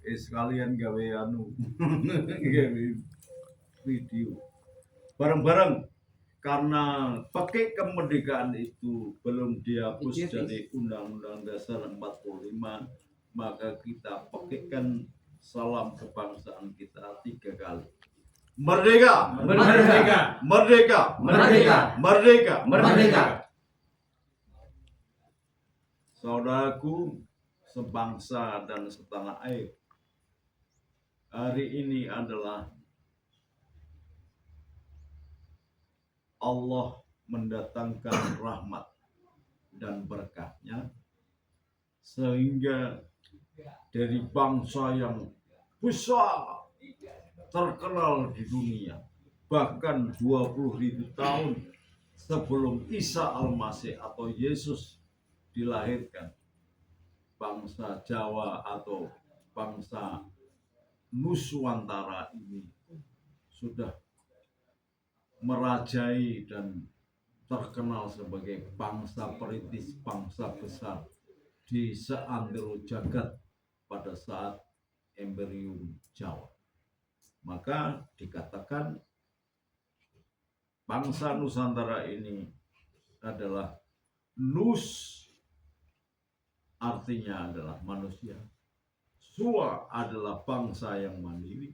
Sekalian gawe anu gawe video bareng-bareng karena pakai kemerdekaan itu belum dihapus dari Undang-Undang Dasar 45, maka kita pakaikan salam kebangsaan kita 3 kali. Merdeka, Merdeka, merdeka, merdeka, merdeka, merdeka. Saudaraku sebangsa dan setanah air, hari ini adalah Allah mendatangkan rahmat dan berkahnya sehingga dari bangsa yang besar terkenal di dunia, bahkan 20.000 tahun sebelum Isa Al-Masih atau Yesus dilahirkan, bangsa Jawa atau bangsa Nuswantara ini sudah merajai dan terkenal sebagai bangsa perintis, bangsa besar di seantero jagat pada saat Imperium Jawa. Maka dikatakan bangsa Nusantara ini adalah Nus, artinya adalah manusia. Sua adalah bangsa yang mandiri,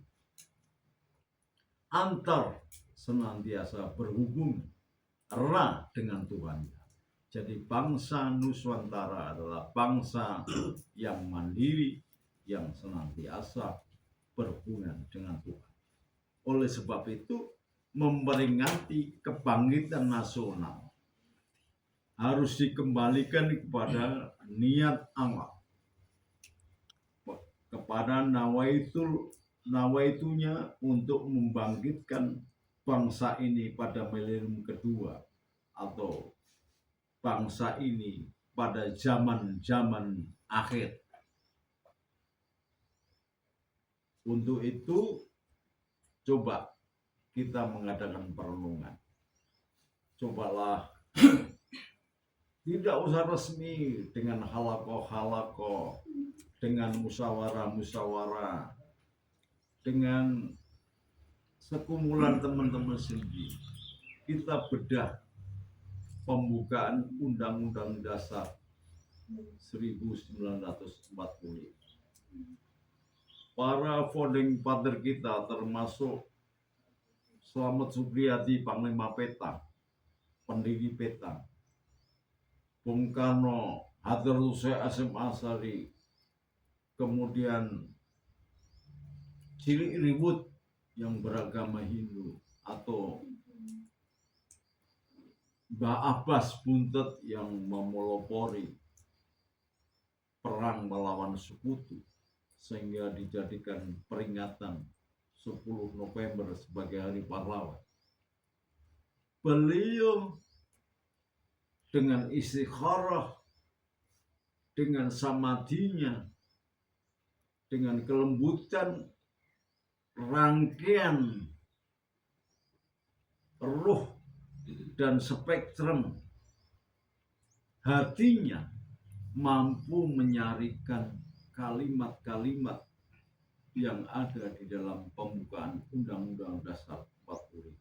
antar senantiasa berhubung erat dengan Tuhan. Jadi bangsa Nusantara adalah bangsa yang mandiri, yang senantiasa berhubungan dengan Tuhan. Oleh sebab itu, memperingati kebangkitan nasional harus dikembalikan kepada niat awal, kepada nawaitunya untuk membangkitkan bangsa ini pada milenium kedua atau bangsa ini pada zaman-zaman akhir. Untuk itu coba kita mengadakan perenungan. Cobalah tidak usah resmi dengan halakoh-halakoh, dengan musyawarah-musyawarah, dengan sekumpulan teman-teman sendiri. Kita bedah pembukaan Undang-Undang Dasar 1945. Para founding father kita termasuk Slamet Supriyadi, Panglima Peta, pendiri Peta, Bung Karno, Hadarul Syekh Hasyim Asy'ari, kemudian Cilik Riwut yang beragama Hindu, atau Mbah Abbas Buntet yang memelopori perang melawan sekutu sehingga dijadikan peringatan 10 November sebagai Hari Pahlawan. Beliau dengan istikharah, dengan samadinya, dengan kelembutan rangkaian ruh dan spektrum hatinya mampu menyarikan kalimat-kalimat yang ada di dalam pembukaan Undang-Undang Dasar 45.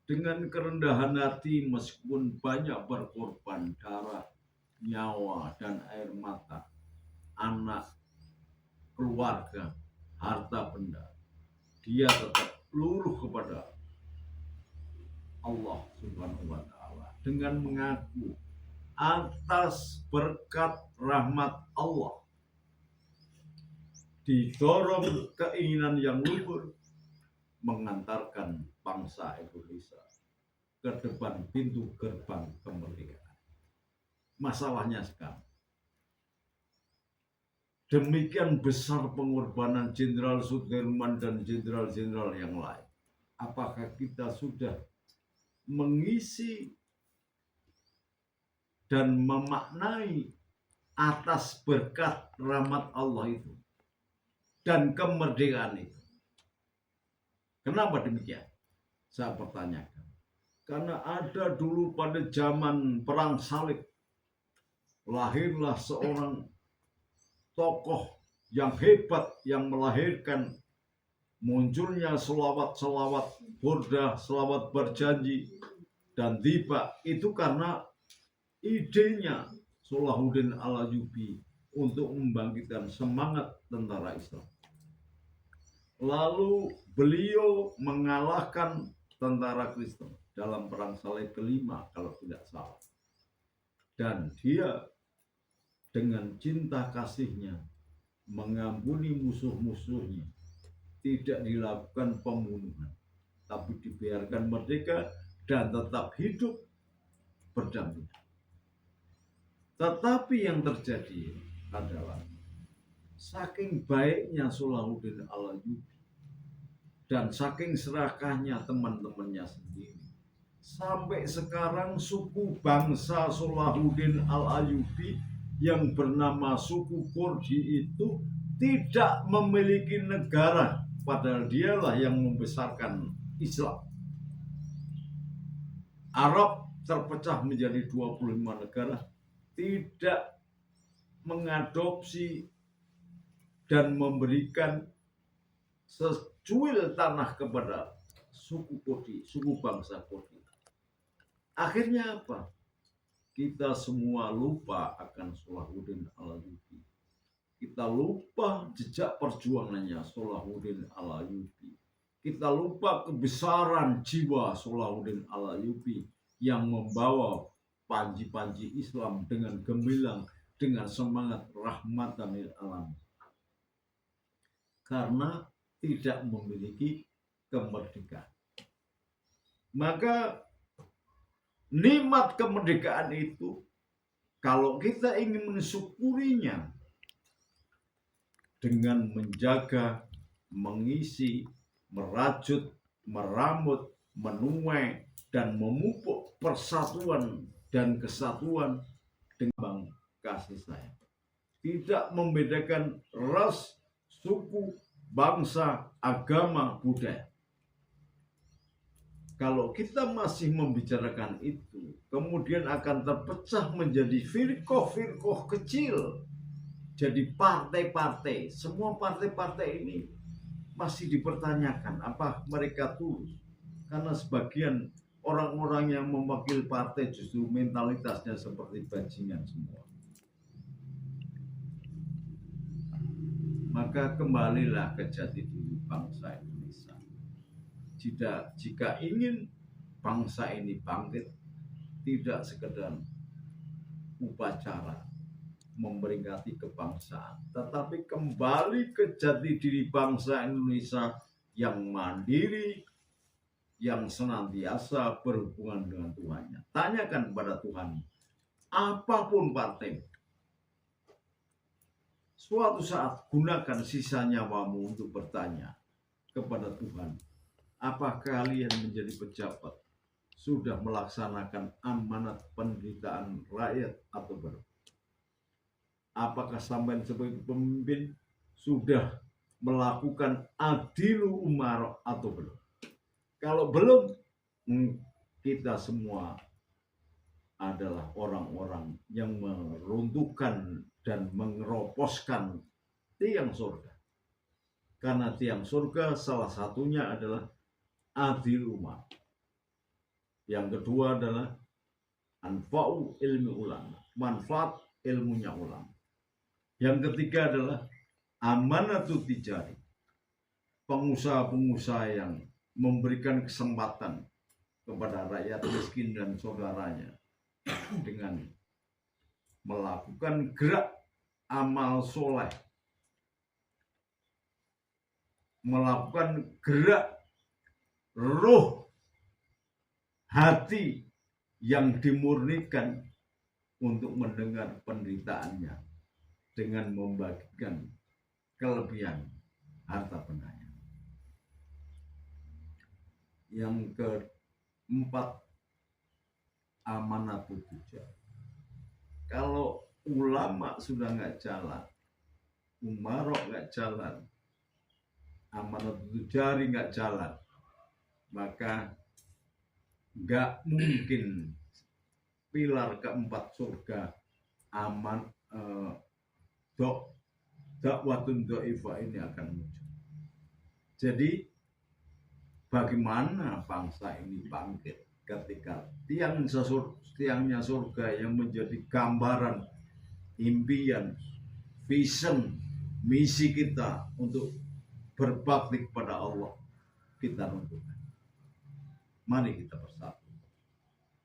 Dengan kerendahan hati, meskipun banyak berkorban darah, nyawa, dan air mata, anak, keluarga, harta benda, dia tetap luruh kepada Allah Subhanahu wa Ta'ala dengan mengaku atas berkat rahmat Allah, didorong keinginan yang luhur mengantarkan bangsa Indonesia ke depan pintu gerbang kemerdekaan. Masalahnya sekarang, demikian besar pengorbanan Jenderal Sudirman dan jenderal-jenderal yang lain. Apakah kita sudah mengisi dan memaknai atas berkat rahmat Allah itu dan kemerdekaan itu? Kenapa demikian? Saya pertanyakan. Karena ada dulu pada zaman perang salib, lahirlah seorang tokoh yang hebat yang melahirkan munculnya selawat-selawat burdah, selawat berjanji, dan tiba itu karena idenya Salahuddin Al-Ayyubi untuk membangkitkan semangat tentara Islam. Lalu beliau mengalahkan tentara Kristen dalam perang salib kelima kalau tidak salah. Dan dia dengan cinta kasihnya mengampuni musuh-musuhnya, tidak dilakukan pembunuhan, tapi dibiarkan merdeka dan tetap hidup berdampingan. Tetapi yang terjadi adalah saking baiknya Salahuddin Al-Ayyubi dan saking serakahnya teman-temannya sendiri, sampai sekarang suku bangsa Salahuddin Al-Ayyubi yang bernama suku Kurdi itu tidak memiliki negara, padahal dialah yang membesarkan Islam. Arab terpecah menjadi 25 negara, tidak mengadopsi dan memberikan secuil tanah kepada suku Kurdi, suku bangsa Kurdi. Akhirnya apa? Kita semua lupa akan Salahuddin Al-Ayyubi. Kita lupa jejak perjuangannya Salahuddin Al-Ayyubi. Kita lupa kebesaran jiwa Salahuddin Al-Ayyubi yang membawa panji-panji Islam dengan gemilang, dengan semangat rahmatan lil alamin. Karena tidak memiliki kemerdekaan. Maka nikmat kemerdekaan itu, kalau kita ingin mensyukurinya dengan menjaga, mengisi, merajut, meramut, menuai, dan memupuk persatuan dan kesatuan dengan kasih sayang. Tidak membedakan ras, suku, bangsa, agama, budaya. Kalau kita masih membicarakan itu, kemudian akan terpecah menjadi firqoh-firqoh kecil, jadi partai-partai. Semua partai-partai ini masih dipertanyakan apa mereka tulus, karena sebagian orang-orang yang mewakili partai justru mentalitasnya seperti bajingan semua. Maka kembalilah ke jati diri bangsa Indonesia. Jika ingin bangsa ini bangkit, tidak sekedar upacara memperingati kebangsaan, tetapi kembali ke jati diri bangsa Indonesia yang mandiri, yang senantiasa berhubungan dengan Tuhannya. Tanyakan kepada Tuhan, apapun partai, suatu saat gunakan sisa nyawamu untuk bertanya kepada Tuhan, apakah kalian menjadi pejabat sudah melaksanakan amanat penderitaan rakyat atau belum? Apakah sampai sebagai pemimpin sudah melakukan adilu umaro atau belum? Kalau belum, kita semua adalah orang-orang yang meruntuhkan dan mengeroposkan tiang surga. Karena tiang surga salah satunya adalah adil umar. Yang kedua adalah anfa'u ilmi ulama, manfaat ilmunya ulama. Yang ketiga adalah amanatu tijari, pengusaha-pengusaha yang memberikan kesempatan kepada rakyat miskin dan saudaranya dengan melakukan gerak amal soleh, melakukan gerak roh hati yang dimurnikan untuk mendengar penderitaannya dengan membagikan kelebihan harta bendanya. Yang keempat, amanatul tijah. Kalau ulama sudah nggak jalan, umarok nggak jalan, amanatul tijari nggak jalan, maka nggak mungkin pilar keempat surga dakwatun dhaifah ini akan muncul. Jadi bagaimana bangsa ini bangkit ketika tiangnya surga yang menjadi gambaran, impian, vision, misi kita untuk berbakti kepada Allah kita tentukan. Mari kita bersatu.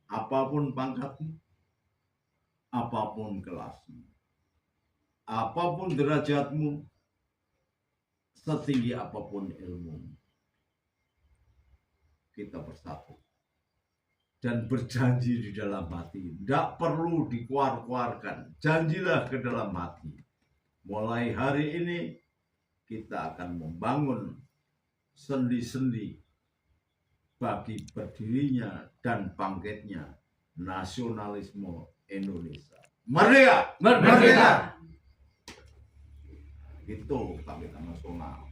Apapun pangkatmu, apapun kelasmu, apapun derajatmu, setinggi apapun ilmumu, kita bersatu dan berjanji di dalam hati. Tidak perlu dikeluarkan. Janjilah ke dalam hati. Mulai hari ini kita akan membangun sendi-sendi bagi berdirinya dan bangkitnya nasionalisme Indonesia. Merdeka! Merdeka! Itu Bangkitan Nasional.